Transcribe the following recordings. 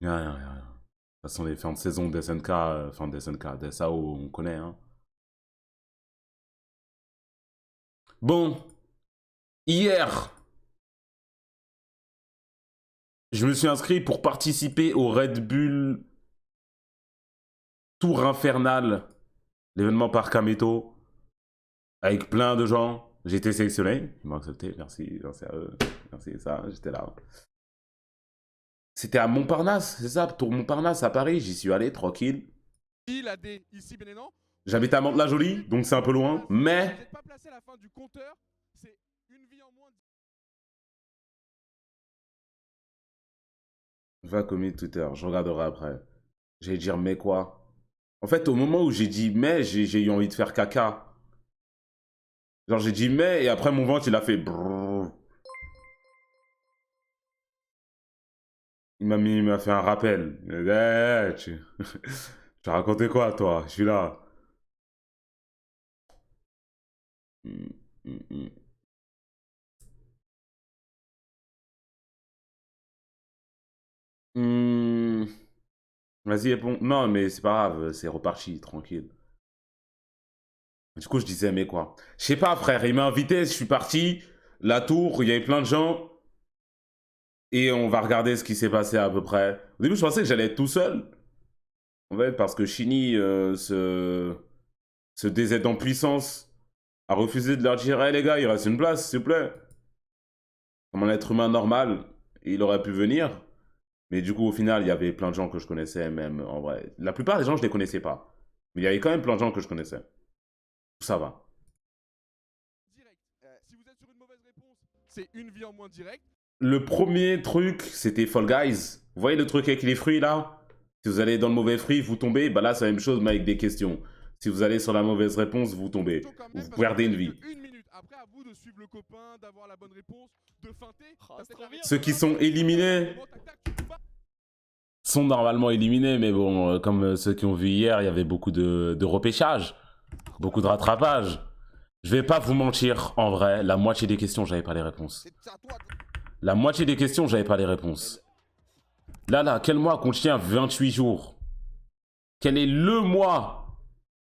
Rien, rien, rien. De toute façon, les fins de saison d'SNK, enfin d'SNK, d'SAO, on connaît, hein. Bon, hier, je me suis inscrit pour participer au Red Bull Tour Infernal, l'événement par Kameto, avec plein de gens. J'ai été sélectionné, ils m'ont accepté, merci, merci à eux, merci, ça, j'étais là. C'était à Montparnasse, c'est ça, Tour Montparnasse à Paris, j'y suis allé, tranquille. Il a des ici Bénénan. J'habite à Mantes-la-Jolie, donc c'est un peu loin, mais... Vous n'êtes pas placé à la fin du compteur, c'est une vie en moins. Va commit Twitter, je regarderai après. J'allais dire mais quoi? En fait, au moment où j'ai dit mais, j'ai eu envie de faire caca. Genre j'ai dit mais et après mon ventre il a fait brrr. Il m'a fait un rappel. Tu as raconté quoi toi? Je suis là. Hmm, hmm, hmm. Hmm. Vas-y, réponds. Non, mais c'est pas grave, c'est reparti, tranquille. Du coup, je disais, mais quoi? Je sais pas, frère, il m'a invité, je suis parti. La tour, il y avait plein de gens. Et on va regarder ce qui s'est passé à peu près. Au début, je pensais que j'allais être tout seul. En fait, parce que Shinny se DZ en puissance a refusé de leur dire, hey, les gars, il reste une place, s'il vous plaît. Comme un être humain normal. Et il aurait pu venir. Mais du coup, au final, il y avait plein de gens que je connaissais, même en vrai. La plupart des gens, je les connaissais pas. Mais il y avait quand même plein de gens que je connaissais. Ça va. Direct. Si vous êtes sur une mauvaise réponse, c'est une vie en moins direct. Le premier truc, c'était Fall Guys. Vous voyez le truc avec les fruits là? Si vous allez dans le mauvais fruit, vous tombez. Bah là, c'est la même chose, mais avec des questions. Si vous allez sur la mauvaise réponse, vous tombez. Vous perdez une vie. Une minute. Après, à vous de suivre le copain, d'avoir la bonne réponse, de feinter. Ceux qui sont éliminés sont normalement éliminés, mais bon, comme ceux qui ont vu hier, il y avait beaucoup de repêchage, beaucoup de rattrapage. Je vais pas vous mentir, en vrai, la moitié des questions, j'avais pas les réponses. La moitié des questions, j'avais pas les réponses. Là, quel mois contient 28 jours? Quel est le mois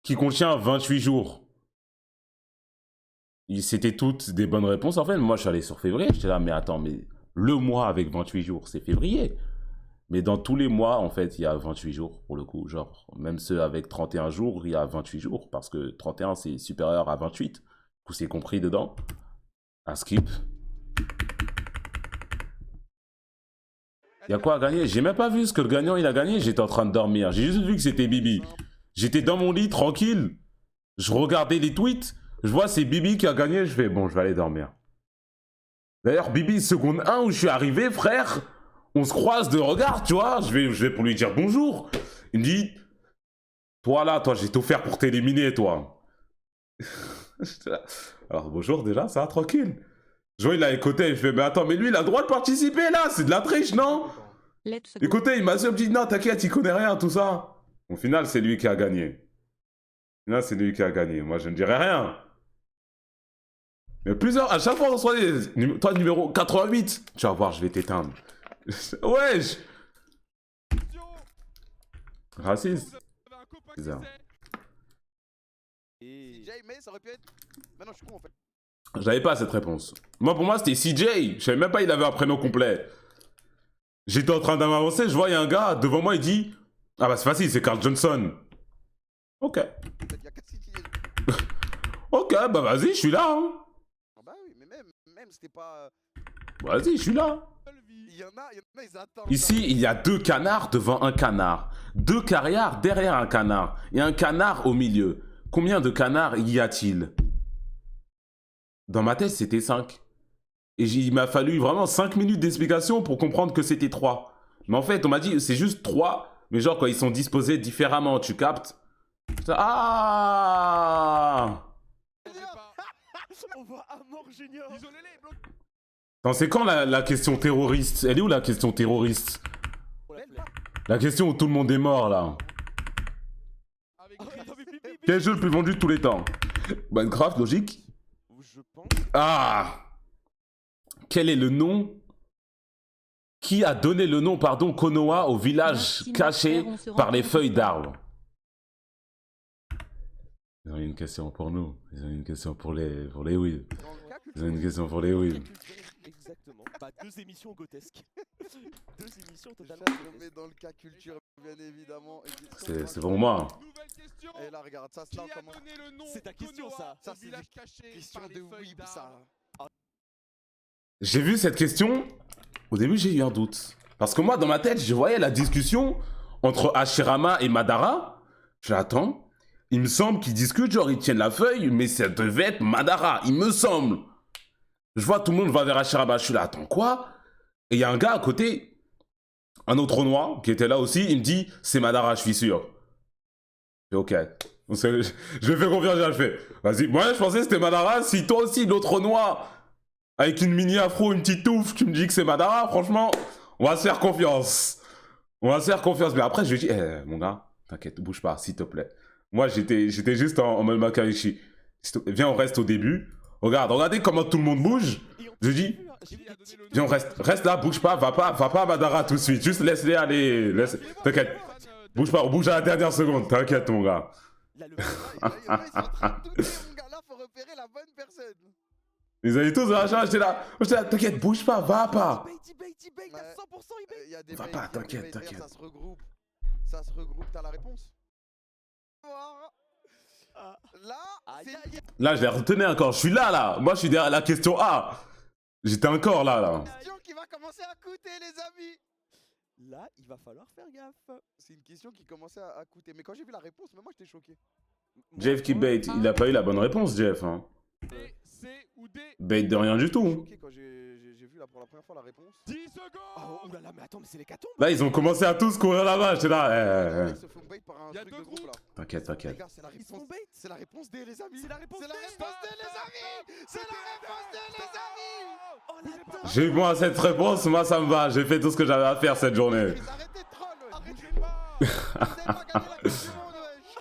qui contient 28 jours? C'était toutes des bonnes réponses. En fait, moi, je suis allé sur février. J'étais là, mais attends, mais le mois avec 28 jours, c'est février. Mais dans tous les mois, en fait, il y a 28 jours, pour le coup. Genre, même ceux avec 31 jours, il y a 28 jours. Parce que 31, c'est supérieur à 28. Du coup, c'est compris dedans. Un skip. Il y a quoi à gagner? J'ai même pas vu ce que le gagnant il a gagné. J'étais en train de dormir. J'ai juste vu que c'était Bibi. J'étais dans mon lit, tranquille. Je regardais les tweets. Je vois c'est Bibi qui a gagné. Je fais bon, je vais aller dormir. D'ailleurs, Bibi, seconde 1 où je suis arrivé, frère, on se croise de regard, tu vois. Je vais pour lui dire bonjour. Il me dit, toi là, toi, j'ai tout faire pour t'éliminer, toi. Alors bonjour déjà, ça va tranquille. Je vois, il a écouté, je fais, mais attends, mais lui, il a le droit de participer là, c'est de la triche, non? Écoutez, il m'a dit, non, t'inquiète, il connaît rien, tout ça. Au final, c'est lui qui a gagné. Au final, c'est lui qui a gagné. Moi, je ne dirais rien. Mais plusieurs, à chaque fois, on reçoit des... Toi, numéro 88. Tu vas voir, je vais t'éteindre. Wesh. Raciste. Bizarre. CJ, mais ça aurait pu être. Maintenant, je suis con en fait. J'avais pas cette réponse. Moi, pour moi, c'était CJ. Je savais même pas il avait un prénom complet. J'étais en train d'avancer, je vois, il y a un gars devant moi, il dit, ah bah c'est facile, c'est Carl Johnson. Ok. Il y a 4 CJ. Ok, bah vas-y, je suis là. Hein. Ah bah oui, mais même c'était pas. Vas-y, je suis là. Il y en a, ils attendent. Ici, il y a 2 canards devant un canard. 2 carrières derrière un canard. Et un canard au milieu. Combien de canards y a-t-il? Dans ma tête, c'était 5. Et il m'a fallu vraiment 5 minutes d'explication pour comprendre que c'était 3. Mais en fait, on m'a dit, c'est juste 3. Mais genre, quand ils sont disposés différemment, tu captes? Ah! On voit à mort Junior. Isolez-les, bloque. Attends, c'est quand la question terroriste? Elle est où la question terroriste? La question où tout le monde est mort, là. Quel jeu le plus vendu de tous les temps? Minecraft, logique. Je pense. Ah! Quel est le nom Qui a donné le nom, pardon, Konoha au village Merci, mon caché frère, on se par les rencontre feuilles plus d'arbres? Ils ont une question pour nous. Ils ont une question pour les Will. Dans le cas Ils ont une question pour les Will. Exactement. Bah, 2 émissions grotesques. 2 émissions totalement Je mets grotesques. dans le cas culture, bien évidemment. C'est pour moi. Nouvelle question. Et là, regarde, ça, Qui là, a comment. donné le nom C'est ta question, Konoha ça. au Ça, c'est village des caché Question par de les feuilles whip, d'arbre. ça. J'ai vu cette question. Au début, j'ai eu un doute. Parce que moi, dans ma tête, je voyais la discussion entre Hashirama et Madara. Je attends. Il me semble qu'ils discutent, genre ils tiennent la feuille, mais ça devait être Madara. Il me semble. Je vois tout le monde va vers Hashirama. Je suis là, attends, quoi? Et il y a un gars à côté, un autre noir, qui était là aussi. Il me dit, c'est Madara, je suis sûr. Je fais, ok. Je fais confiance, je le fais. Vas-y, moi je pensais que c'était Madara. Si toi aussi, l'autre noir, avec une mini afro, une petite touffe, tu me dis que c'est Madara, franchement, on va se faire confiance. On va se faire confiance. Mais après, je lui dis, mon gars, t'inquiète, bouge pas, s'il te plaît. Moi, j'étais juste en mode Makaishi. Viens, on reste au début. Regardez comment tout le monde bouge. Je dis, Qui a donné le nom viens, on reste là, bouge pas, va pas à Madara tout de suite. Juste laisse-les aller. T'inquiète, bouge pas, on bouge à la dernière seconde. T'inquiète, mon gars. Là, le Là, il y en a, ils sont en train de douter, mon gars. Là, faut repérer la bonne personne. Ils avaient tous machin, j'étais là, t'inquiète, bouge pas, va pas. Debate, à 100% il bait. Il y a des Va baits, pas, il y a des t'inquiète, baits, t'inquiète. Ça se regroupe. Ça se regroupe, t'as la réponse? Ah. Là, Aïe, c'est aïe, Là, je les retenais encore. Je suis là. Moi, je suis derrière la question A. J'étais encore là. une question qui va commencer à coûter, les amis. Là, il va falloir faire gaffe. C'est une question qui commençait à coûter. Mais quand j'ai vu la réponse, même moi, j'étais choqué. Jeff qui bait, il a pas eu la bonne réponse, Jeff. Hein. B, C ou D. Bait de rien du tout. Choqué quand j'ai vu là pour la première fois la réponse. 10 Oh, secondes. oh là là, mais attends, mais c'est l'hécatombe. Là, ils ont commencé à tous courir là-bas. J'étais là. Les mecs se font bait par un Y a truc deux de groupe là. T'inquiète, Les t'inquiète. gars, c'est la Ils se réponse. font bait. C'est la réponse D, les amis. C'est la réponse C'est la D. réponse D, les amis. C'est la réponse D, les amis. Oh la dingue. J'ai eu moi cette réponse, moi ça me va. J'ai fait tout ce que j'avais à faire cette journée. Arrêtez de troll, wesh. Bougez pas. Vous avez pas gagné la Coupe du Monde, wesh.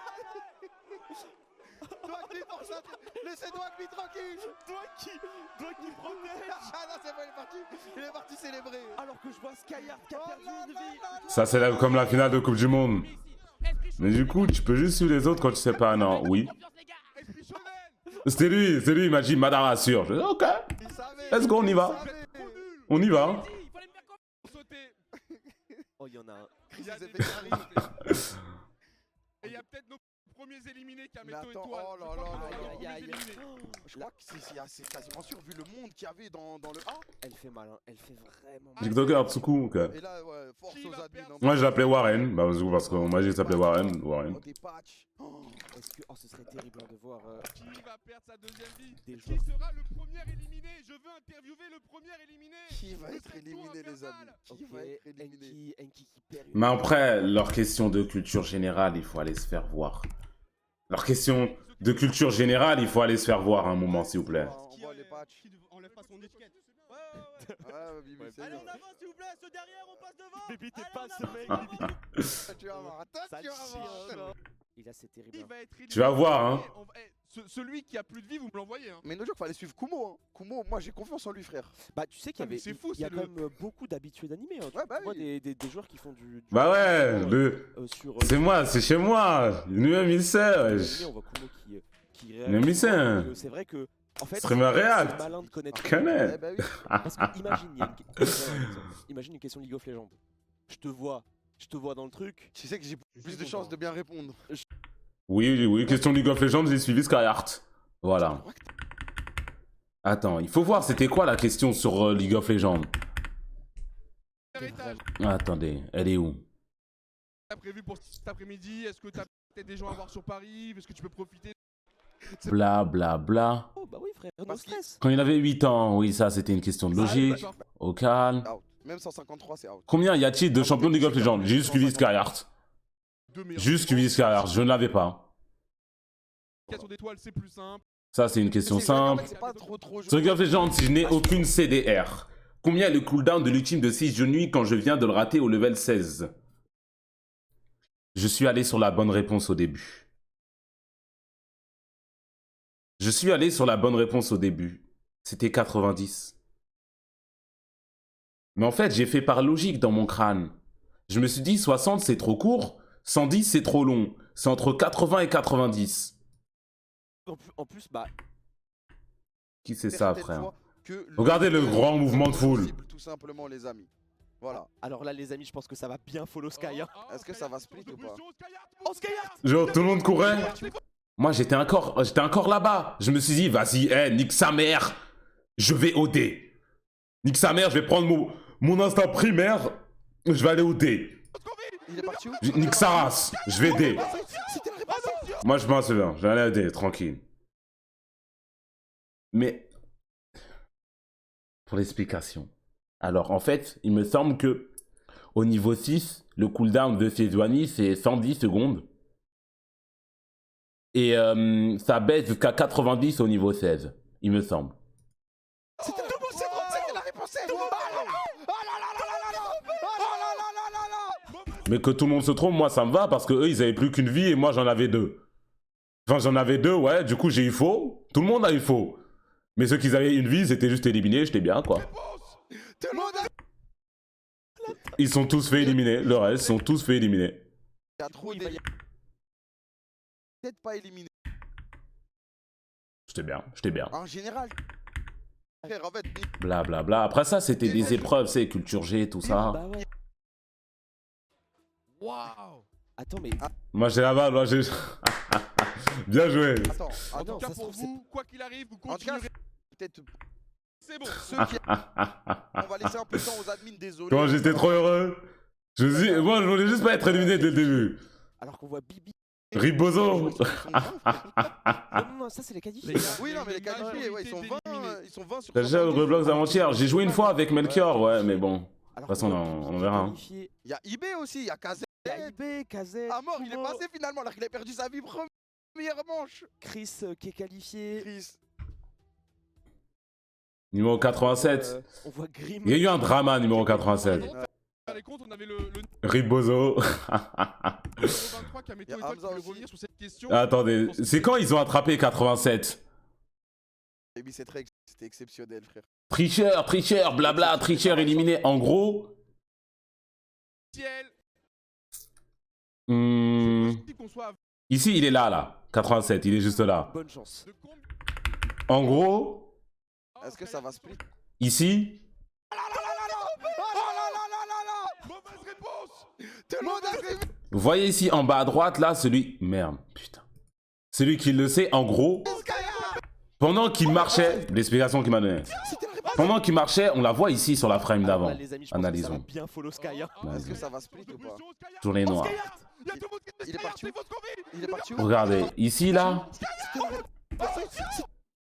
Dwagby pour ça. Laissez Dwagby tranquille. Toi qui protège. Ah non, c'est bon, il est parti célébrer. Alors que je vois Skyheart qui a Oh perdu là une là vie. là là. Ça, c'est comme la finale de Coupe du Monde. Mais du coup, tu peux juste suivre les autres quand tu sais pas. Non, oui. Esprit shonen. C'était lui, il m'a dit Madara sûr. Je dis, ok, Il savait. let's go, on y va. Il savait. Trop nul. On y va. Sauter. Oh, il y en a un. Il y a Chris, des il s'est fait carrés. Et il y a peut-être nos premiers éliminés, Mais Kameto attends, Étoile. oh là Je là crois là que c'est là. nos premiers Aïe, aïe, aïe. éliminés. Je crois que c'est quasiment sûr vu le monde qu'il y avait dans le A. Elle fait mal, hein. Elle fait vraiment mal. TikToker, Tsuku, ok. Et là, ouais, force Qui aux va admins. perdre hein. Moi, je l'appelais Warren. Bah, parce qu'on m'a dit qu'il s'appelait Warren. Warren. Oh, des patchs. Oh, Est-ce que. Oh, ce serait terrible hein, de voir. Qui va perdre sa deuxième vie? Des Qui joueurs. sera le premier éliminé? Je veux interviewer le premier éliminé. qui va Le être tour éliminé, les amis? infernal. Qui Ok, va être éliminé? Enki qui perd. Mais après, leur question de culture générale, il faut aller se faire voir. Leur question de culture générale, il faut aller se faire voir un moment, s'il vous plaît. On voit les patchs. Qui enlève pas son étiquette. Ouais, Bibi, c'est Allez, bien. on avance, s'il vous plaît, ceux derrière, on passe devant. Baby, t'es Allez, pas on ce avance, mec, on avance. Toi, tu vas voir. Toi, Ça tu vas voir. chie, Et là, c'est terrible. Qui hein. va être éliminé? Tu vas voir, hein. Celui qui a plus de vie, vous me l'envoyez. Hein. Mais nos jours, fallait suivre Kumo. Hein. Kumo, moi j'ai confiance en lui, frère. Bah, tu sais qu'il y Ah, mais avait. c'est fou, Il y a c'est quand le- même beaucoup d'habitués d'animé. Hein. Ouais, bah Tu vois oui. des joueurs qui font du. Bah ouais, Sur. c'est moi, c'est chez moi. Lui-même, il sait, wesh. On voit Kumo qui Mais oui, c'est un- C'est vrai que. En fait, Streamer React. c'est malin de connaître. Tu connais. Eh bah oui. Parce que imagine, il y a imagine une question League of Legends. Je te vois dans le truc. Tu sais que j'ai plus de chances de bien répondre. Oui, question League of Legends, j'ai suivi Skyheart. Voilà. Attends, il faut voir, c'était quoi la question sur League of Legends? Étage. Attendez, elle est où? T'as prévu pour cet après-midi? Est-ce que t'as peut-être des gens à voir sur Paris? Est-ce que tu peux profiter? Bla bla bla. Oh bah oui frère, no Parce qu'il- stress. Quand il avait 8 ans, oui, ça c'était une question de logique. d'accord. Au calme. Out. Même 153, c'est out. Combien y a-t-il de champions de League of Legends? J'ai juste suivi Skyheart. Deux meilleurs Juste suivi Skyheart, je ne l'avais pas. Question d'étoiles, c'est plus simple. Ça c'est une question Mais c'est- en fait, simple. C'est pas trop. Sur League of Legends, si je n'ai aucune CDR, combien est le cooldown de l'ultime de 6 de nuit quand je viens de le rater au level 16? Je suis allé sur la bonne réponse au début. Je suis allé sur la bonne réponse au début. C'était 90. Mais en fait, j'ai fait par logique dans mon crâne. Je me suis dit 60 c'est trop court, 110 c'est trop long. C'est entre 80 et 90. En plus, bah, Qui c'est ça, Certaines frère? fois que Regardez le grand mouvement de foule. possible, tout simplement, les amis. Voilà. alors là, les amis, je pense que ça va bien follow Sky. Hein. Est-ce que ça va split ou pas? Oh, Skyheart! Genre, tout le monde courait. Moi, j'étais encore là-bas. Je me suis dit, vas-y, nique sa mère. Je vais au D. Nique sa mère, je vais prendre mon instinct primaire. Je vais aller au D. Il est parti où? Nique sa race. Je vais D. C'était la réponse. Moi, je m'en souviens. Je vais aller au D, tranquille. Mais, pour l'explication. Alors, en fait, il me semble que au niveau 6, le cooldown de Sejuani, c'est 110 secondes. Et ça baisse jusqu'à 90 au niveau 16, il me semble. C'était la réponse. C'était la réponse. Oh là là là là. Oh là là là là là. Mais que tout le monde se trompe, moi ça me va parce que eux ils avaient plus qu'une vie et moi j'en avais deux. Enfin j'en avais deux, ouais, du coup j'ai eu faux. Tout le monde a eu faux. Mais ceux qui avaient une vie, c'était juste éliminé, j'étais bien quoi. Tout le monde a... Ils sont tous fait éliminer, le reste sont tous fait éliminer. Il y a trop Oui, bah, de... Peut-être pas éliminé. J'étais bien, j'étais bien. En général. Frère, en fait, Bla bla bla. Après ça c'était des épreuves, c'est culture G, tout ça. Bah ouais. Waouh. Attends, mais. Moi j'ai là-bas, moi j'ai... Bien joué. attends, En attends. tout cas, ça se pour trouve, c'est- vous, quoi qu'il arrive, vous En tout cas, continuerez. peut-être C'est bon. ceux qui... On va laisser un peu de temps aux admins, désolé. Comment j'étais trop heureux. Moi je voulais juste pas être éliminé dès le début. Alors qu'on voit Bibi. Ribozo. Non, ça, c'est les qualifs. Oui, non, mais les qualifiés, ouais, ils sont 20, ils sont 20 sur T'as déjà 70. Roblox avant-hier. J'ai joué une fois avec Melchior, ouais, mais bon. Alors De toute façon, qu'on voit on Bibi verra, hein. qualifié. Il y a IB aussi, il y a KZ. Il y a IB, KZ. Ah mort, il est Kumo, passé finalement alors qu'il a perdu sa vie première manche. Chris qui est qualifié. Chris. Numéro 87. On voit Grim. Il y a eu un drama, numéro 87. Les comptes, on avait le Ribozo. numéro 23 qui a météo Il y a étoile qui Hamza voulait aussi. revenir sur cette question. Attendez, c'est quand ils ont attrapé 87? Baby, c'était exceptionnel, frère. Tricheur, blabla, tricheur éliminé. En gros, Ciel. hmm, C'est qu'on soit à ici il est là. 87, il est juste là. Bonne chance. de combien. En gros, Est-ce que ça va split? ici, Oh là là là là. Mauvaise réponse. Tout le monde a vu. vous voyez ici en bas à droite, là, celui... Merde, putain. Celui qui le sait, en gros, pendant qu'il marchait, l'explication qu'il m'a donnée. C'était la réponse. Pendant qu'il marchait, on la voit ici sur la frame Alors d'avant. là, les amis, je pense que ça va Analysons. bien follow Sky. Hein. Est-ce que ça va split ou pas? Sur les noirs. Il y a tout le monde qui Il est parti où? Il est parti où? Regardez, ici, là,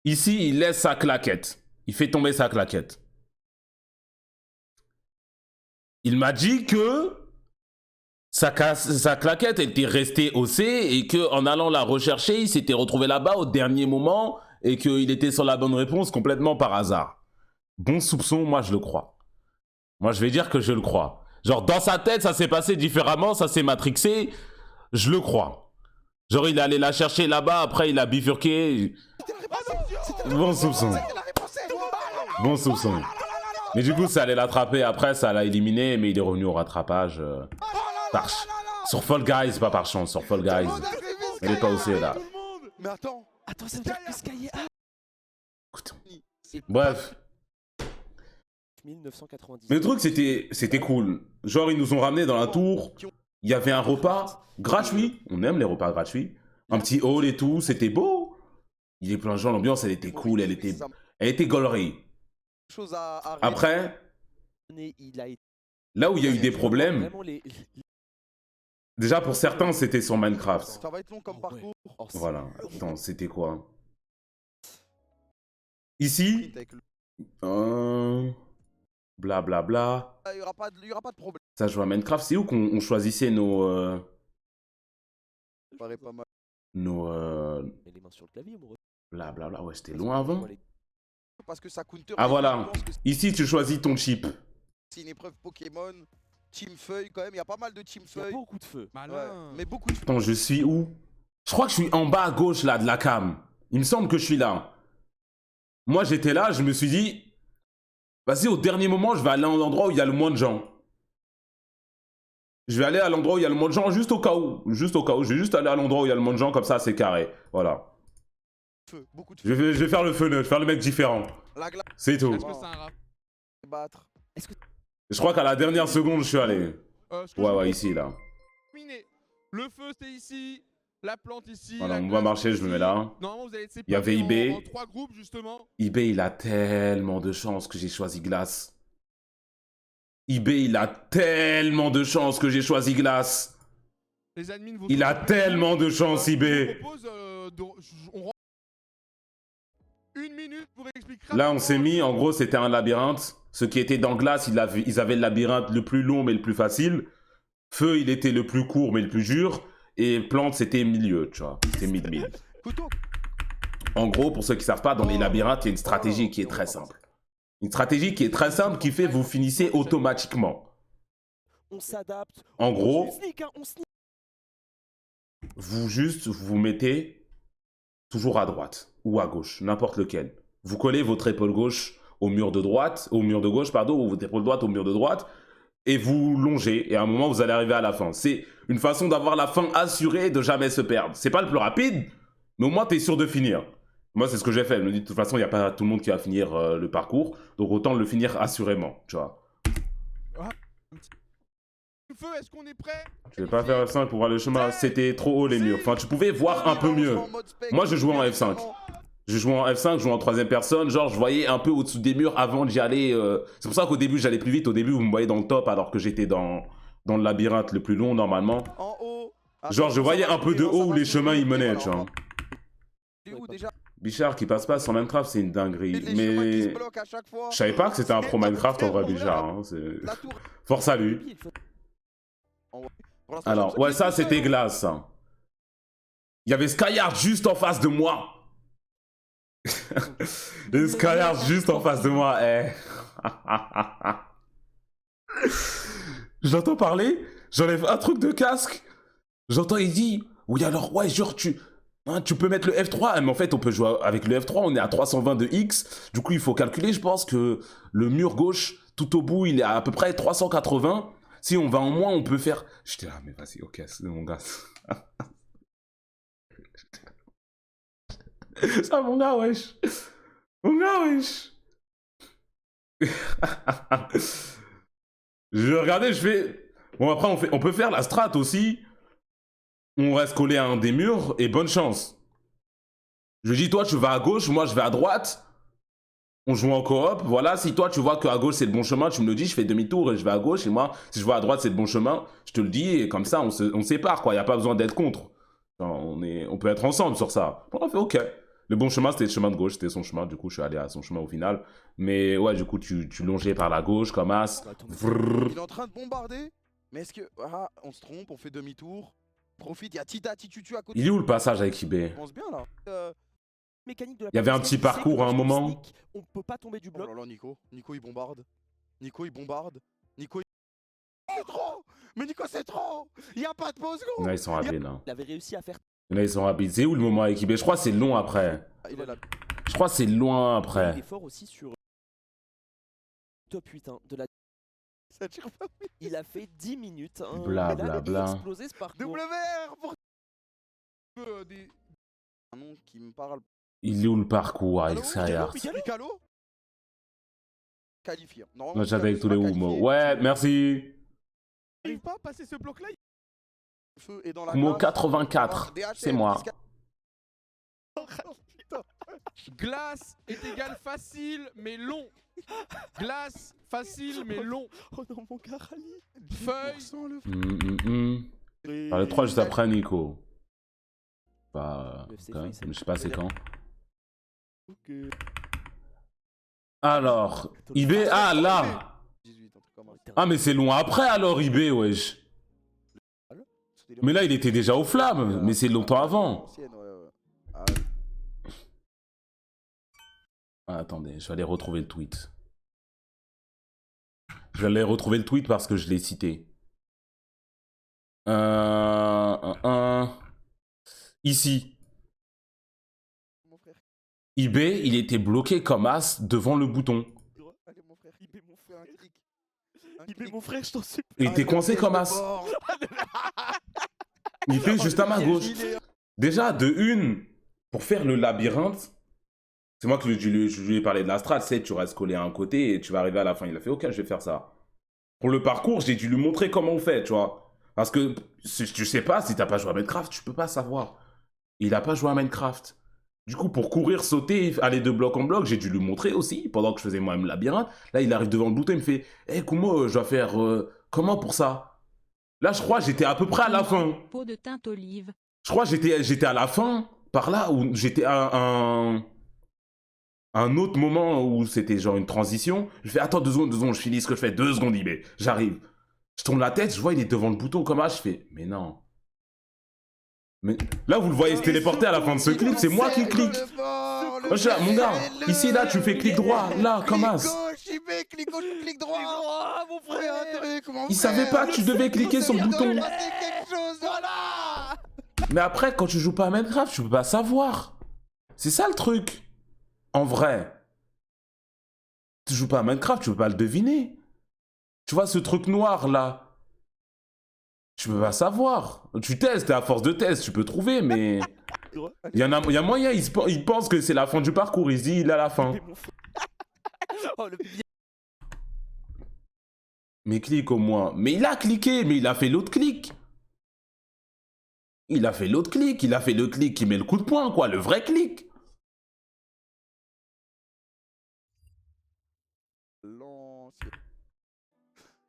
ici, il laisse sa claquette. Il fait tomber sa claquette. Il m'a dit que sa claquette était restée haussée et qu'en allant la rechercher, il s'était retrouvé là-bas au dernier moment et qu'il était sur la bonne réponse complètement par hasard. Bon soupçon, moi je le crois. Moi je vais dire que je le crois. Genre dans sa tête, ça s'est passé différemment, ça s'est matrixé, je le crois. Genre il est allé la chercher là-bas, après il a bifurqué. Bon soupçon. C'était la réponse. Bon soupçon. Mais du coup, ça allait l'attraper après, ça l'a éliminé, mais il est revenu au rattrapage. Sur Fall Guys, pas par chance, sur Fall Guys. Il est pas aussi là. Tout le monde. Mais attends. Attends, ça veut dire que Sky est. Ah, Écoute. Bref. 1990. Mais le truc, c'était cool. Genre, ils nous ont ramenés dans la tour. Il y avait un repas gratuit. On aime les repas gratuits. Un petit hall et tout, c'était beau. Il y avait plein de gens, l'ambiance, elle était cool, elle était gaulerie. Chose à Après, Il a été là où il y a eu des problèmes, vraiment déjà pour certains, c'était sur Minecraft. Ça va être long comme parcours. Oh, c'est- Voilà. Attends, c'était quoi? Ici, Avec le- bla bla bla. Il y aura pas de problème. Ça joue à Minecraft. C'est où qu'on choisissait nos Ça paraît pas mal. Mets les mains sur le clavier, mon bla bla bla. Ouais, c'était loin avant. Parce que ça counter. Ah, voilà. Je pense que Ici, tu choisis ton chip. c'est une épreuve Pokémon. Team Feuille quand même. Il y a pas mal de Team Il y a Feuille. beaucoup de feu. Ouais. Malin. Mais beaucoup de Attends, je suis où? Je crois que je suis en bas à gauche là de la cam. Il me semble que je suis là. Moi, j'étais là, je me suis dit, Vas-y, au dernier moment, je vais aller à l'endroit où il y a le moins de gens. Je vais aller à l'endroit où il y a le moins de gens, juste au cas où. Juste au cas où. Je vais juste aller à l'endroit où il y a le moins de gens, comme ça, c'est carré. Voilà. Feu, beaucoup de feu. Je vais faire le fun, je vais faire le mec différent. La glace, C'est tout. Est-ce que c'est un rap? battre. Je crois qu'à la dernière seconde, je suis allé. Ce que je Ouais, vous ouais, ici, là. terminer. Le feu, c'est ici. La plante ici. Voilà, la on va glace, marcher, c'est je me ici. mets là. Normalement, vous allez être Il y avait séparés IB. en 3 groupes, justement. IB, il a tellement de chance que j'ai choisi glace. IB, il a tellement de chance que j'ai choisi glace. Les admins vous Il a tellement de chance, IB. Je vous propose on rentre 1 minute pour expliquer. Là, on s'est mis, en gros, c'était un labyrinthe. Ceux qui étaient dans glace, ils avaient le labyrinthe le plus long mais le plus facile. Feu, il était le plus court mais le plus dur. Et plante, c'était milieu, tu vois. C'était mid-mid. Couteau. En gros, pour ceux qui ne savent pas, dans les labyrinthes, il y a une stratégie qui est très simple. Une stratégie qui est très simple qui fait vous finissez automatiquement. On s'adapte. En gros, On sneak, hein, on sneak. vous mettez toujours à droite ou à gauche, n'importe lequel. Vous collez votre épaule gauche au mur de droite, au mur de gauche, pardon, ou votre épaule droite au mur de droite, et vous longez, et à un moment, vous allez arriver à la fin. C'est une façon d'avoir la fin assurée et de jamais se perdre. C'est pas le plus rapide, mais au moins, t'es sûr de finir. Moi, c'est ce que j'ai fait. Je me dis, de toute façon, il n'y a pas tout le monde qui va finir le parcours, donc autant le finir assurément, tu vois. Feu, est-ce qu'on est prêt? Je vais pas faire F5 pour voir le chemin, c'était trop haut les murs. Enfin, tu pouvais voir un peu mieux. Moi, je jouais en F5. Je jouais en F5, je jouais en troisième personne, genre je voyais un peu au-dessous des murs avant d'y aller. C'est pour ça qu'au début j'allais plus vite, au début vous me voyez dans le top alors que j'étais dans le labyrinthe le plus long normalement. En haut. Genre je voyais un peu de haut où les chemins ils menaient, tu vois. Tu es où déjà? Bichard qui passe pas sur Minecraft, c'est une dinguerie. Les chemins qui se Mais bloquent à chaque fois. je savais pas que c'était un pro Minecraft en vrai Bichard. Hein. La tour. Force à lui. Il faut- Pour l'instant, Alors, je ouais, sais ça pas qui c'était est glace. Hein. Il y avait Skyard juste en face de moi. Le Skyard juste en face de moi. Eh. J'entends parler, j'enlève un truc de casque. J'entends, il dit, oui alors, ouais, genre tu peux mettre le F3. Ah, mais en fait, on peut jouer avec le F3, on est à 320 de X. Du coup, il faut calculer, je pense que le mur gauche, tout au bout, il est à peu près 380. Si on va en moins, on peut faire... J'étais là, mais vas-y, ok, c'est mon gars. Ça, mon gars, wesh. Mon gars, wesh. Je regardais, je fais... Bon, après, on peut faire la strat aussi. On reste collé à un des murs et bonne chance. Je dis, toi, tu vas à gauche, moi, je vais à droite. On joue en coop. Voilà, si toi, tu vois qu'à gauche, c'est le bon chemin, tu me le dis, je fais demi-tour et je vais à gauche. Et moi, si je vois à droite, c'est le bon chemin, je te le dis. Et comme ça, on sépare, quoi. Il n'y a pas besoin d'être contre. Genre, on peut être ensemble sur ça. Bon, on fait OK. Le bon chemin, c'était le chemin de gauche, c'était son chemin. Du coup, je suis allé à son chemin au final. Mais ouais, du coup, tu longeais par la gauche comme as. Il est en train de bombarder. Mais est-ce que. Ah, on se trompe, on fait demi-tour. Profite, il y a Tita Titutu à côté. Il est où le passage avec IB? On pense bien là. Mécanique de la Il y avait un partie, petit c'est que parcours à un lorsqu'on moment. sneak, on peut pas tomber du Oh bloc. là là, Nico. Nico, il bombarde. Nico, il bombarde. Nico, il. C'est trop. Mais Nico, c'est trop. Il y a pas de pause, gros. Là, ils sont rapides, là. Il avait réussi à faire Là, ils sont rapides. C'est où le moment avec IB? Je crois que c'est long après. Ah, il est là. Je crois que c'est loin il après. est fort aussi sur top 8 hein, de la. Ça tire pas. Il a fait 10 minutes. Hein, Bla, il a bla, bla. explosé ce parcours. WR pour. Des... Un nom qui me parle. Il est où le parcours avec Allô, Skyard? Mikalo Qualifié. Moi, j'avais avec tous les mots. Ouais, merci. J'arrive pas à passer ce bloc-là. Feu est dans la Mot glace. 84. DHL, C'est moi. Glace est égal facile mais long. Glace, facile mais long. Oh non, mon gars, Rally. Feuille. Le 3 juste après Nico. Bah, UFC ok. feuille, c'est Je sais pas c'est quand. Ok. Alors, IB, ah là. 18, un truc comme ça. Ah mais c'est loin après alors IB, wesh. Mais là il était déjà aux flammes, mais c'est longtemps avant. Ancienne, ouais. Ah, Ah, attendez, je vais aller retrouver le tweet. Je vais aller retrouver le tweet parce que je l'ai cité. Ici. mon frère. IB, il était bloqué comme as devant le bouton. Allez, mon frère. IB mon frère, Un clic. Un IB clic. mon frère, je t'en supplie. Il était coincé comme as. Il était juste à ma gauche. Déjà, de une, pour faire le labyrinthe, c'est moi que je lui ai parlé de l'astral, c'est tu restes collé à un côté et tu vas arriver à la fin. Il a fait, ok, je vais faire ça. Pour le parcours, j'ai dû lui montrer comment on fait, tu vois. Parce que tu sais pas, si t'as pas joué à Minecraft, tu peux pas savoir. Il a pas joué à Minecraft. Du coup, pour courir, sauter, aller de bloc en bloc, j'ai dû lui montrer aussi, pendant que je faisais moi-même le labyrinthe. Là, il arrive devant le bouton, il me fait, hé, Kumo, je dois faire comment pour ça? Là, je crois, j'étais à peu près à la fin. Pot de teinte olive. Je crois, j'étais à la fin, par là, où j'étais à un autre moment où c'était genre une transition. Je fais, attends 2 secondes, je finis ce que je fais, 2 secondes, IB. J'arrive. Je tourne la tête, je vois, il est devant le bouton comme ça, je fais, mais non. Mais là, vous le voyez se téléporter à la fin de ce clip, c'est moi qui clique. Moi, je suis là, mon gars, ici, là, tu fais clic droit, là, comme as. Clic gauche, clic gauche, clic droit. mon Fais un truc, mon Il frère. savait pas que tu devais cliquer sur le bouton. C'est quelque chose, voilà. Mais après, quand tu joues pas à Minecraft, tu peux pas savoir. C'est ça le truc. En vrai. Tu joues pas à Minecraft, tu peux pas le deviner. Tu vois ce truc noir là. Tu peux pas savoir. Tu testes, et à force de test, tu peux trouver, mais... Il y a moyen, il pense que c'est la fin du parcours, il se dit il est à la fin. IB mon frère. Oh le bien. Mais clique au moins. Mais il a cliqué, mais il a fait l'autre clic. Il a fait l'autre clic, il a fait le clic qui met le coup de poing, quoi, le vrai clic. L'ancien.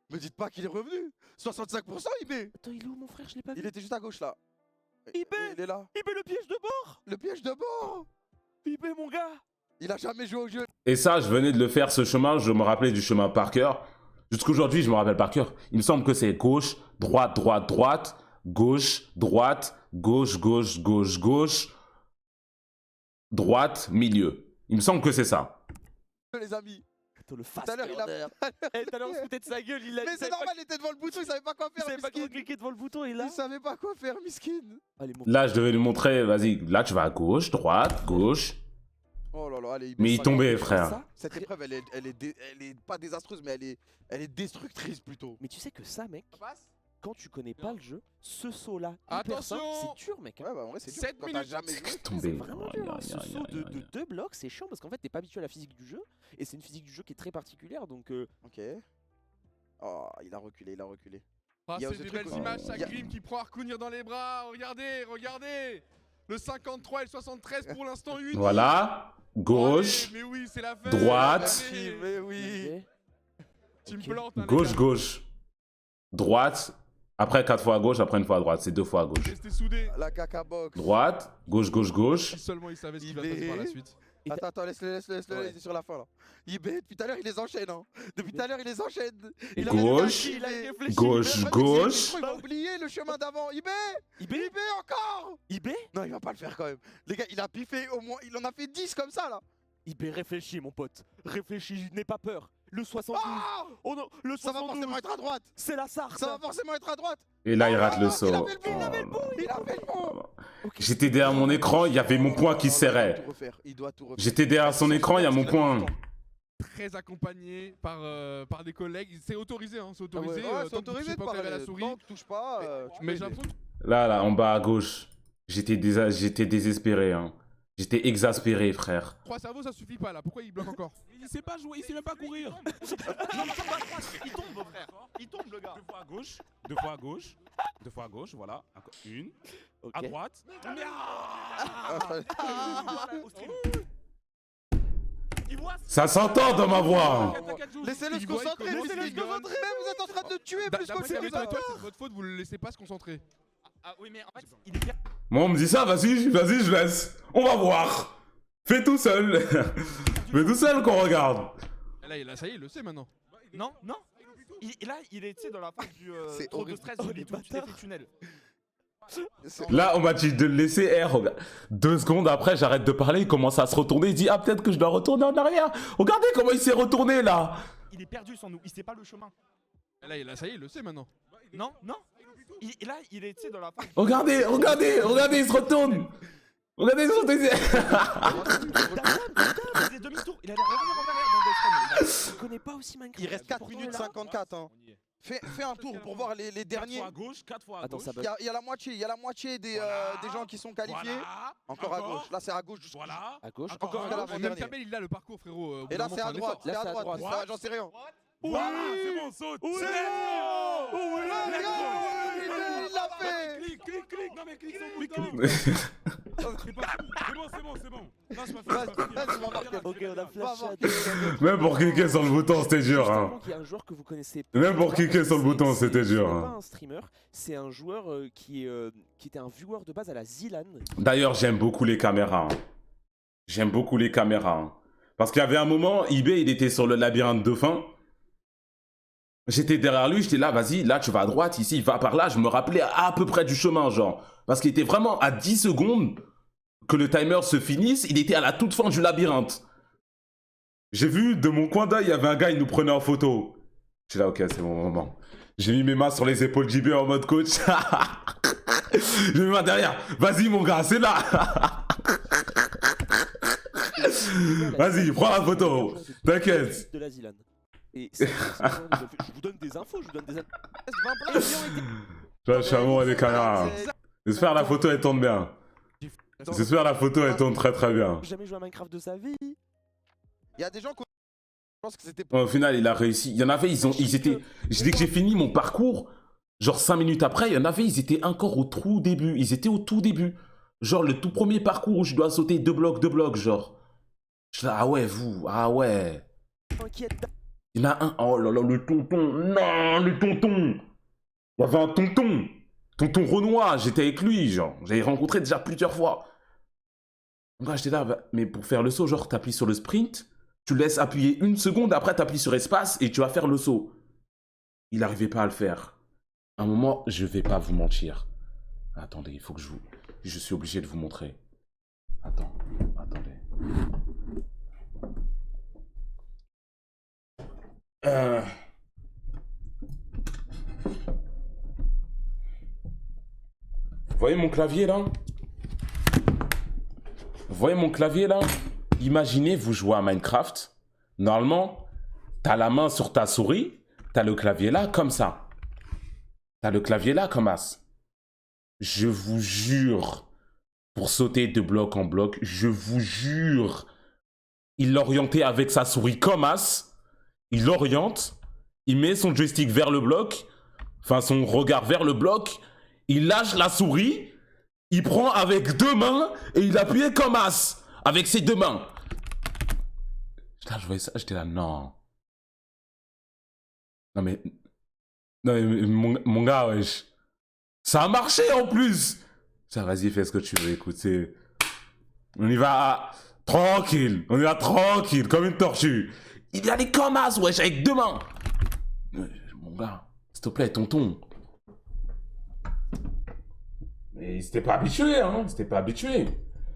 Me dites pas qu'il est revenu. 65% IB. Attends, il est où mon frère? Je l'ai pas vu. Il était juste à gauche là. IB. Il est là. IB le piège de bord. Le piège de bord. IB mon gars. Il a jamais joué au jeu. Et ça, je venais de le faire, ce chemin, je me rappelais du chemin par cœur. Jusqu'aujourd'hui, je me rappelle par cœur. Il me semble que c'est gauche, droite, droite, droite, gauche, droite, gauche, gauche, gauche, gauche, droite, milieu. Il me semble que c'est ça. Les amis. Attends, le fast Tout à l'heure, il a. burner. Eh, tout à l'heure, on se foutait de sa gueule. Il a. Mais c'est normal, il était devant le bouton, il savait pas quoi Il faire. savait pas comment Miskin. cliquer devant le bouton et là. Il savait pas quoi faire, miskin. Allez, mon Là, je devais lui montrer, vas-y, là, tu vas à gauche, droite, gauche. Oh là là, allez. Mais il tombait, frère. Ça. Cette épreuve, elle est pas désastreuse, mais elle est destructrice plutôt. Mais tu sais que ça, mec, quand tu connais pas le jeu, ce saut-là, hyper Attention. simple, c'est dur, mec. Hein. Ouais, bah en vrai, c'est dur. 7 Quand t'as minutes. jamais joué. C'est Tombé. vraiment dur, hein. Aïe, Ce aïe, saut aïe, de aïe. 2 blocs, c'est chiant parce qu'en fait, t'es pas habitué à la physique du jeu et c'est une physique du jeu qui est très particulière donc. Ok. Oh, il a reculé, il a reculé. Ah, Il y a c'est ce des truc belles où- images, ça il y a- Grim qui prend Harkounir dans les bras. Regardez, regardez. Le 53 et le 73 pour l'instant unis. Voilà, gauche, Allez, mais oui, c'est la fête. droite. Allez. Mais oui. Ok. Tu me Ok. plantes, hein, les gauche, gars. gauche, droite, après 4 fois à gauche, après une fois à droite, c'est 2 fois à gauche. Restez soudés. La caca box. Droite, gauche, gauche, gauche. Si seulement il savait ce qui va Il se passer par la est- suite. Attends, laisse-le, Ouais. il est sur la fin là. Depuis tout à l'heure, il les enchaîne, hein. Depuis tout à l'heure, il les enchaîne. Et Il a gauche, réfléchi, il a réfléchi. gauche, Mais en fait, gauche. Il va oublier le chemin d'avant. IB IB IB encore. IB Non, il va pas le faire quand même. Les gars, il a piffé au moins, il en a fait 10 comme ça là. IB, réfléchis, mon pote. Réfléchis, n'aie pas peur. Le 72. Ah, Oh non, le ça va 72. forcément être à droite. C'est la SAR. Ça va forcément être à droite. Et là, il rate le Il saut. avait le bon, il avait le bon, il avait le bon. J'étais derrière mon écran, il y avait mon poing qui serrait. Il doit tout refaire. J'étais derrière son écran, il y a mon poing. Très accompagné par des collègues. C'est autorisé, hein, c'est Ah ouais, autorisé. ouais, c'est tant que tu autorisé touches de pas au clavier à parler. la souris. Tant que tu touches pas, tu Mais peux j'ai aider. l'impression Là, en bas à gauche. J'étais désespéré, hein. J'étais exaspéré, frère. que 3 cerveaux ça suffit pas là. Pourquoi il bloque encore? Il sait pas jouer, il sait même pas courir. Il tombe, mon frère. Il tombe, le gars. 2 fois à gauche, 2 fois à gauche, 2 fois à gauche, voilà. Encore une. Ok. À droite. Il voit. Ça s'entend dans ma voix. Laissez-le se Il voit, il concentrer, commence, laissez-le il se rigole. concentrer. Mais vous êtes en train de le tuer plus D'après qu'autre chose. Capitaine Étoile, c'est de votre faute, vous le laissez pas se concentrer. Ah oui, mais en fait, il est bien. Moi, on me dit ça, vas-y, je laisse. On va voir. Fais tout seul. Fais tout seul qu'on regarde. Et là, ça y est, il le sait maintenant. Non, non. Et là, il est, tu sais, dans la phase du C'est trop de horrible. stress, Oh, du les tout, bâtards. effet tunnel. Là, on m'a dit de le laisser. Regarde. 2 secondes après, j'arrête de parler. Il commence à se retourner. Il dit, ah, peut-être que je dois retourner en arrière. Regardez comment il s'est retourné, là. Il est perdu sans nous, il sait pas le chemin. Et là, ça y est, il le sait maintenant. Non, non. Et là, il est, tu sais, dans la phase. Regardez, il se retourne. Regardez son TC. Il faisait demi-tour, il allait revenir en arrière dans le Death Run. Je connais pas aussi Minecraft. Il reste 4 Pourtant, minutes là- 54. Hein. On y est. Fais un tour pour voir les 4 derniers. fois à gauche, 4 fois à Attends, gauche. ça Il y a la moitié des, Voilà. des gens qui sont qualifiés. Voilà. Encore à gauche. Là, c'est à gauche. Voilà. À gauche. Encore Encore à jusqu'à gauche. l'avant-dernier. Même Kamel, il a le parcours, frérot. Au bout Et d'un là, moment, c'est à fais un droite. effort. C'est Là, à c'est à droite. droite. Ça, j'en sais rien. Voilà, c'est bon, saute. Oui. Let's go. Il l'a fait. Clique. Non mais clique son bouton. C'est bon. Non, c'est pas Vas-y, vas-y, on va marquer. Ok, on a Va flash. voir. Même pour cliquer sur le bouton, c'était dur. Justement, Hein. qu'il y a un joueur que vous connaissez. Même pour pas, cliquer sur le c'est- bouton, c'était c'est dur, pas hein. un streamer, c'est un joueur qui était un viewer de base à la Zilan. D'ailleurs, j'aime beaucoup les caméras. Hein. J'aime beaucoup les caméras. Hein. Parce qu'il y avait un moment, eBay, il était sur le labyrinthe dauphin. J'étais derrière lui, j'étais là, vas-y, là tu vas à droite, ici, va par là. Je me rappelais à peu près du chemin, genre. Parce qu'il était vraiment à 10 secondes que le timer se finisse, il était à la toute fin du labyrinthe. J'ai vu, de mon coin d'œil, il y avait un gars, il nous prenait en photo. J'étais là, ok, c'est mon moment. J'ai mis mes mains sur les épaules JB en mode coach. J'ai mis mes mains derrière. Vas-y, mon gars, c'est là. Vas-y, prends la photo. T'inquiète. De la Zilan. Et c'est je vous donne des infos, je vous donne des Je suis amoureux des caméras. J'espère la photo, elle tourne bien. J'espère la photo, elle tourne très très bien. Jamais joué à Minecraft de sa vie. Il y a des gens qui pensent que c'était Au final, il a réussi. Il y en avait, ils étaient... Dès que j'ai fini mon parcours, genre 5 minutes après, il y en avait, ils étaient encore au tout début. Ils étaient au tout début. Genre le tout premier parcours où je dois sauter 2 blocs, genre. Je suis là, ah ouais, vous, ah ouais. T'inquiète. Il y en a un, oh là là, le tonton, non, le tonton. Il y avait un tonton. Tonton Renoir, j'étais avec lui, genre. J'avais rencontré déjà plusieurs fois. Moi, j'étais là, bah, mais pour faire le saut, genre, t'appuies sur le sprint, tu laisses appuyer 1 seconde, après t'appuies sur espace et tu vas faire le saut. Il n'arrivait pas à le faire. À un moment, je vais pas vous mentir. Attendez, il faut que je vous... Je suis obligé de vous montrer. Attendez. Vous voyez mon clavier là? Vous voyez mon clavier là? Imaginez vous jouez à Minecraft. Normalement, t'as la main sur ta souris, t'as le clavier là comme ça. T'as le clavier là comme as. Je vous jure, pour sauter de bloc en bloc, je vous jure, il l'orientait avec sa souris comme as. Il l'oriente, il met son joystick vers le bloc, enfin son regard vers le bloc, il lâche la souris, il prend avec 2 mains et il appuyait comme as, avec ses 2 mains. Là, je voyais ça, j'étais là, non. Non mais mon gars, wesh. Ça a marché en plus. Ça, vas-y, fais ce que tu veux, écoute, c'est... On y va tranquille, on y va tranquille, comme une tortue. Il y a les comme as, wesh, avec 2 mains. Mon gars, s'il te plaît, tonton. Mais il s'était pas habitué, hein, il s'était pas habitué.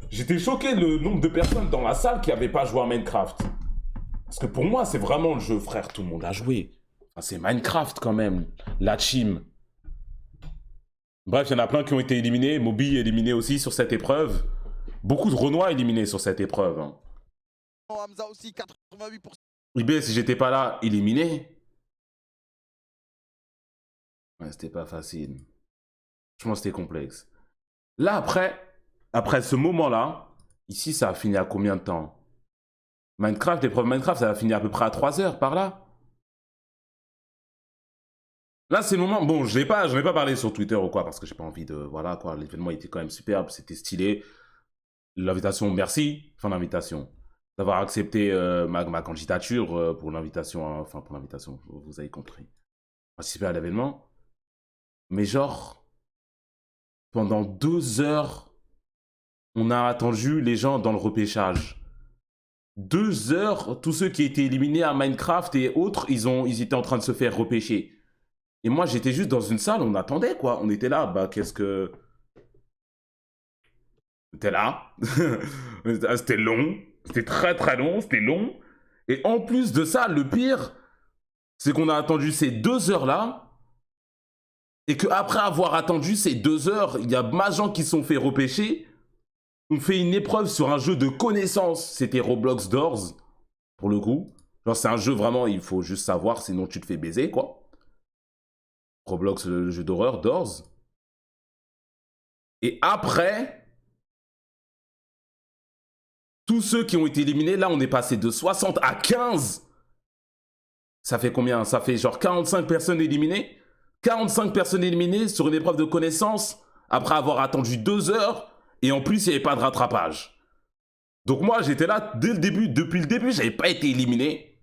J'étais choqué le nombre de personnes dans la salle qui n'avaient pas joué à Minecraft. Parce que pour moi, c'est vraiment le jeu, frère, tout le monde a joué. Enfin, c'est Minecraft quand même, la team. Bref, il y en a plein qui ont été éliminés. Moby éliminé aussi sur cette épreuve. Beaucoup de Renois éliminés sur cette épreuve. Hein. Hamza aussi, 88%. IB, si j'étais pas là, éliminé. Ouais, c'était pas facile. Franchement, c'était complexe. Là, après ce moment-là, ici, ça a fini à combien de temps? Minecraft, l'épreuve Minecraft, ça a fini à peu près à 3 heures par là. Là, c'est le moment... Bon, je n'ai pas parlé sur Twitter ou quoi, parce que j'ai pas envie de... Voilà, quoi, l'événement était quand même superbe, c'était stylé. L'invitation, merci. Enfin, l'invitation. D'avoir accepté ma candidature pour l'invitation, hein, enfin, pour l'invitation, vous avez compris. Participer à l'événement. Mais genre, pendant 2 heures, on a attendu les gens dans le repêchage. 2 heures, tous ceux qui étaient éliminés à Minecraft et autres, ils étaient en train de se faire repêcher. Et moi, j'étais juste dans une salle, on attendait, quoi. On était là, bah, qu'est-ce que... C'était là. C'était long. C'était très, très long. C'était long. Et en plus de ça, le pire, c'est qu'on a attendu ces 2 heures-là. Et qu'après avoir attendu ces 2 heures, il y a ma gens qui se sont fait repêcher. On fait une épreuve sur un jeu de connaissances. C'était Roblox Doors, pour le coup. Genre, c'est un jeu vraiment, il faut juste savoir, sinon tu te fais baiser, quoi. Roblox, le jeu d'horreur, Doors. Et après, tous ceux qui ont été éliminés, là, on est passé de 60 à 15. Ça fait combien? Ça fait genre 45 personnes éliminées. 45 personnes éliminées sur une épreuve de connaissances après avoir attendu 2 heures. Et en plus, il n'y avait pas de rattrapage. Donc moi, j'étais là dès le début. Depuis le début, j'avais pas été éliminé.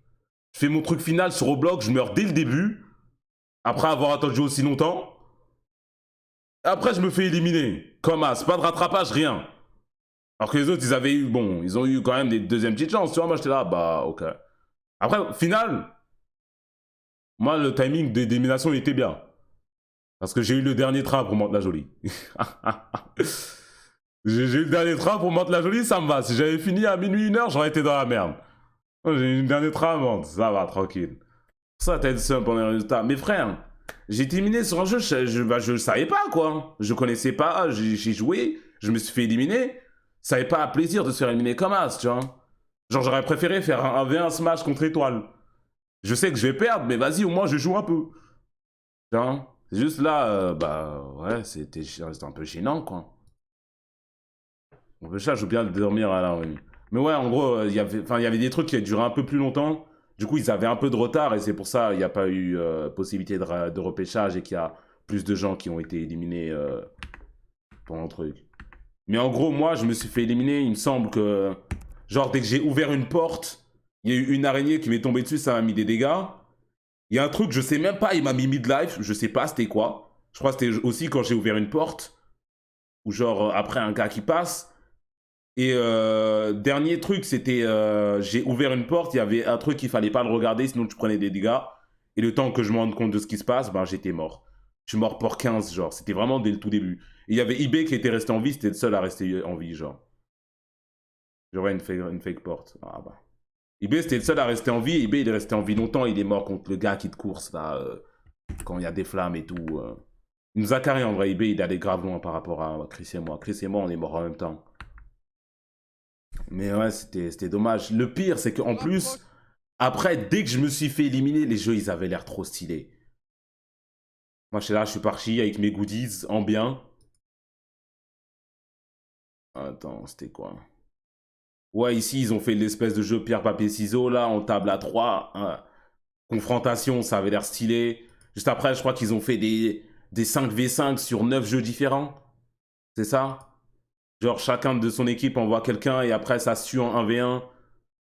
Je fais mon truc final sur Roblox, je meurs dès le début. Après avoir attendu aussi longtemps. Après, je me fais éliminer. Comme as, pas de rattrapage, rien. Alors que les autres, ils avaient eu, bon, ils ont eu quand même des deuxièmes petites chances. Tu vois, moi, j'étais là, bah, ok. Après, au final, moi, le timing d'élimination, il était bien. Parce que j'ai eu le dernier train pour Mantes-la-Jolie. J'ai eu le dernier train pour Mantes-la-Jolie, ça me va. Si j'avais fini à minuit, 1h, j'aurais été dans la merde. J'ai eu le dernier train à Mantes, ça va, tranquille. Ça, t'as été simple pour les résultats. Mais frère, j'ai terminé sur un jeu, je savais pas, quoi. Je connaissais pas, j'ai joué, je me suis fait éliminer. Ça n'avait pas plaisir de se faire éliminer comme as, tu vois. Genre, j'aurais préféré faire un V1 Smash contre Étoile. Je sais que je vais perdre, mais vas-y, au moins, je joue un peu. Tu vois. C'est juste là, bah, ouais, c'était un peu gênant, quoi. Donc, ça, je veux bien le dormir à la nuit. Mais ouais, en gros, il y avait des trucs qui avaient duré un peu plus longtemps. Du coup, ils avaient un peu de retard et c'est pour ça qu'il n'y a pas eu possibilité de repêchage et qu'il y a plus de gens qui ont été éliminés pendant le truc. Mais en gros, moi, je me suis fait éliminer. Il me semble que, genre, dès que j'ai ouvert une porte, il y a eu une araignée qui m'est tombée dessus, ça m'a mis des dégâts. Il y a un truc, je sais même pas, il m'a mis midlife, je sais pas c'était quoi. Je crois que c'était aussi quand j'ai ouvert une porte, ou genre après un gars qui passe. Et dernier truc, c'était j'ai ouvert une porte, il y avait un truc, il fallait pas le regarder, sinon tu prenais des dégâts. Et le temps que je me rende compte de ce qui se passe, ben j'étais mort. Je suis mort pour 15, genre. C'était vraiment dès le tout début. Et il y avait eBay qui était resté en vie, c'était le seul à rester en vie, genre. J'aurais une fake porte. Ah bah. eBay, c'était le seul à rester en vie. eBay, il est resté en vie longtemps. Il est mort contre le gars qui te course, là, quand il y a des flammes et tout. Il nous a carré, en vrai. eBay, il allait grave loin par rapport à Chris et moi. Chris et moi, on est morts en même temps. Mais ouais, c'était dommage. Le pire, c'est qu'en plus, après, dès que je me suis fait éliminer, les jeux, ils avaient l'air trop stylés. Moi, je suis là, je suis parti avec mes goodies en bien. Attends, c'était quoi? Ouais, ici, ils ont fait l'espèce de jeu pierre-papier-ciseaux, là, en table à 3. Confrontation, ça avait l'air stylé. Juste après, je crois qu'ils ont fait des 5v5 sur 9 jeux différents. C'est ça? Genre, chacun de son équipe envoie quelqu'un et après, ça se tue en 1v1.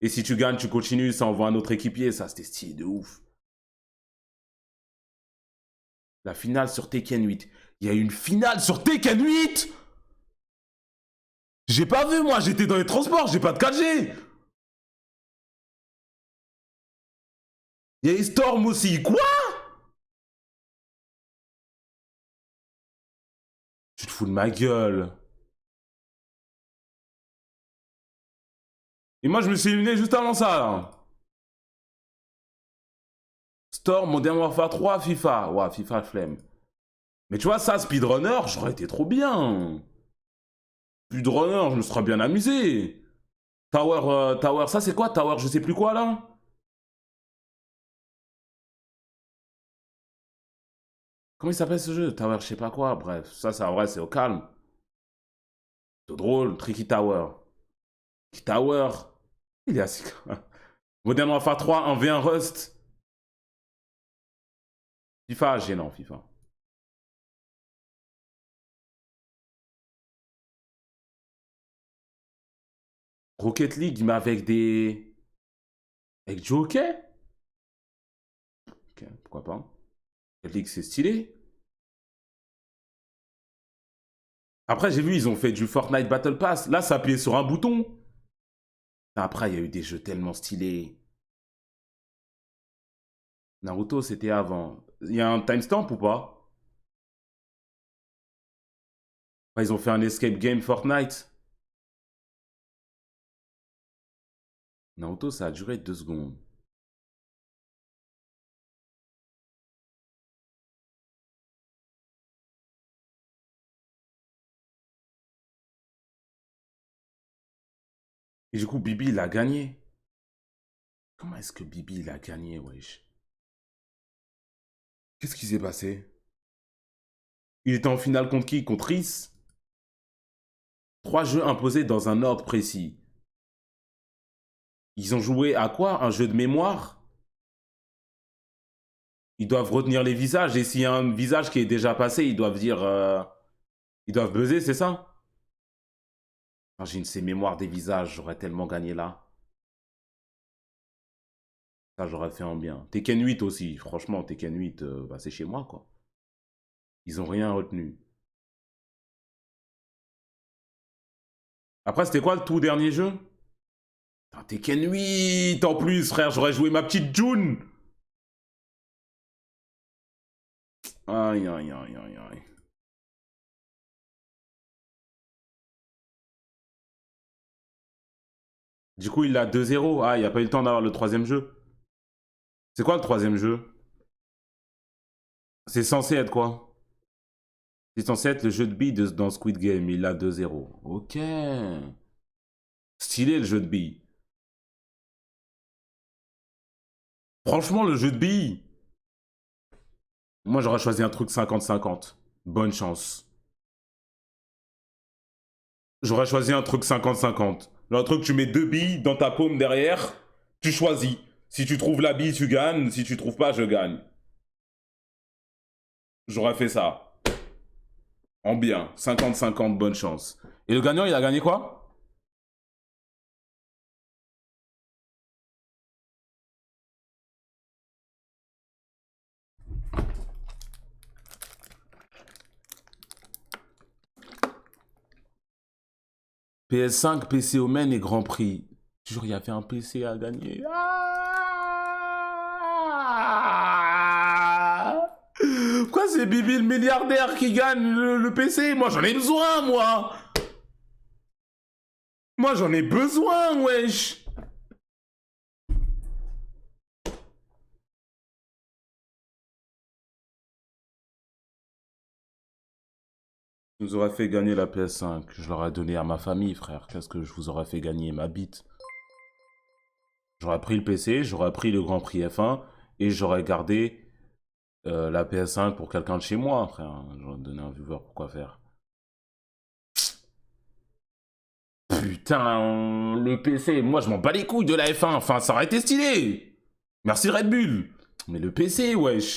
Et si tu gagnes, tu continues, ça envoie un autre équipier. Ça, c'était stylé de ouf. La finale sur Tekken 8. Il y a eu une finale sur Tekken 8! J'ai pas vu, moi, j'étais dans les transports, j'ai pas de 4G! Il y a Storm aussi. Quoi? Tu te fous de ma gueule. Et moi, je me suis éliminé juste avant ça, là. Storm, Modern Warfare 3, FIFA. Ouais, FIFA, flemme. Mais tu vois, ça, Speedrunner, j'aurais été trop bien. Speedrunner, je me serais bien amusé. Tower, ça c'est quoi Tower, je sais plus quoi, là? Comment il s'appelle ce jeu? Tower, je sais pas quoi. Bref, ça, en vrai, c'est au calme. C'est drôle. Tricky Tower. Tricky Tower. Il est assis. Modern Warfare 3, un V1 Rust. FIFA, gênant, FIFA. Rocket League, mais avec des... Avec Joker? Ok, pourquoi pas. Rocket League, c'est stylé. Après, j'ai vu, ils ont fait du Fortnite Battle Pass. Là, ça appuyait sur un bouton. Après, il y a eu des jeux tellement stylés. Naruto, c'était avant. Il y a un timestamp ou pas? Ouais, ils ont fait un escape game Fortnite. Naruto, ça a duré 2 secondes. Et du coup, Bibi, il a gagné. Comment est-ce que Bibi, il a gagné, wesh? Qu'est-ce qui s'est passé? Il était en finale contre qui? Contre Rhys? 3 jeux imposés dans un ordre précis. Ils ont joué à quoi? Un jeu de mémoire? Ils doivent retenir les visages. Et s'il y a un visage qui est déjà passé, ils doivent dire... Ils doivent buzzer, c'est ça? J'ai une ces mémoires des visages, j'aurais tellement gagné là. Ça, j'aurais fait en bien. Tekken 8 aussi. Franchement, Tekken 8, bah, c'est chez moi, quoi. Ils ont rien retenu. Après, c'était quoi le tout dernier jeu? Putain, Tekken 8 en plus, frère. J'aurais joué ma petite June. Aïe, aïe, aïe, aïe, aïe. Du coup, il a 2-0. Ah, il n'y a pas eu le temps d'avoir le troisième jeu. C'est quoi le troisième jeu? C'est censé être quoi? C'est censé être le jeu de billes dans Squid Game. Il a 2-0. Ok. Stylé le jeu de billes. Franchement, le jeu de billes. Moi, j'aurais choisi un truc 50-50. Bonne chance. J'aurais choisi un truc 50-50. Un truc, tu mets 2 billes dans ta paume derrière. Tu choisis. Si tu trouves la bille, tu gagnes. Si tu trouves pas, je gagne. J'aurais fait ça. En bien. 50-50, bonne chance. Et le gagnant, il a gagné quoi? PS5, PC Omen et Grand Prix. Toujours, il y avait un PC à gagner. Pourquoi c'est Bibi le milliardaire qui gagne le PC? Moi, j'en ai besoin, moi. Moi, j'en ai besoin, wesh. Je vous aurais fait gagner la PS5. Je l'aurais donné à ma famille, frère. Qu'est-ce que je vous aurais fait gagner? Ma bite. J'aurais pris le PC, j'aurais pris le Grand Prix F1 et j'aurais gardé la PS5 pour quelqu'un de chez moi, frère. J'aurais donné un viewer, pourquoi faire? Putain, le PC, moi je m'en bats les couilles de la F1. Enfin, ça aurait été stylé. Merci Red Bull. Mais le PC, wesh.